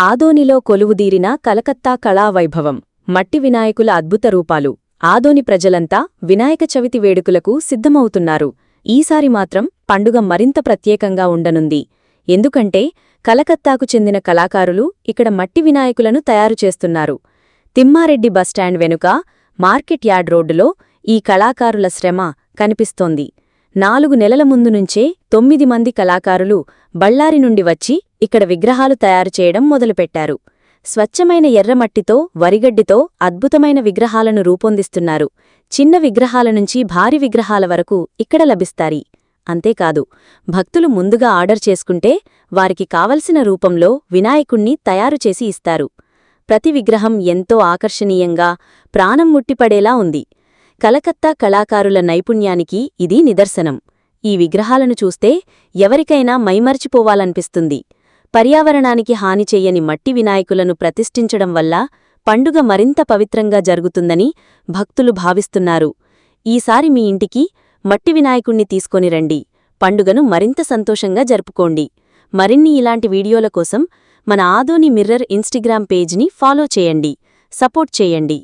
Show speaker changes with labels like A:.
A: ఆదోనిలో కొలువుదీరిన కలకత్తా కళావైభవం మట్టి వినాయకుల అద్భుత రూపాలు. ఆదోని ప్రజలంతా వినాయక చవితి వేడుకలకు సిద్ధమవుతున్నారు. ఈసారి మాత్రం పండుగ మరింత ప్రత్యేకంగా ఉండనుంది. ఎందుకంటే కలకత్తాకు చెందిన కళాకారులు ఇక్కడ మట్టి వినాయకులను తయారుచేస్తున్నారు. తిమ్మారెడ్డి బస్టాండ్ వెనుక మార్కెట్ యార్డ్ రోడ్డులో ఈ కళాకారుల శ్రమ కనిపిస్తోంది. 4 నెలల ముందు నుంచే 9 మంది కళాకారులు బళ్ళారి నుండి వచ్చి ఇక్కడ విగ్రహాలు తయారుచేయడం మొదలుపెట్టారు. స్వచ్ఛమైన ఎర్రమట్టితో, వరిగడ్డితో అద్భుతమైన విగ్రహాలను రూపొందిస్తున్నారు. చిన్న విగ్రహాల నుంచి భారీ విగ్రహాల వరకు ఇక్కడ లభిస్తాయి. అంతేకాదు, భక్తులు ముందుగా ఆర్డర్ చేసుకుంటే వారికి కావలసిన రూపంలో వినాయకుణ్ణి తయారుచేసి ఇస్తారు. ప్రతి విగ్రహం ఎంతో ఆకర్షణీయంగా, ప్రాణం ముట్టిపడేలా ఉంది. కలకత్తా కళాకారుల నైపుణ్యానికి ఇది నిదర్శనం. ఈ విగ్రహాలను చూస్తే ఎవరికైనా మైమర్చిపోవాలనిపిస్తుంది. పర్యావరణానికి హాని చెయ్యని మట్టి వినాయకులను ప్రతిష్ఠించడం వల్ల పండుగ మరింత పవిత్రంగా జరుగుతుందని భక్తులు భావిస్తున్నారు. ఈసారి మీ ఇంటికి మట్టి వినాయకుణ్ణి తీసుకొని రండి. పండుగను మరింత సంతోషంగా జరుపుకోండి. మరిన్ని ఇలాంటి వీడియోల కోసం మన ఆదోని మిర్రర్ ఇన్స్టాగ్రామ్ పేజ్ని ఫాలో చేయండి. సపోర్ట్ చేయండి.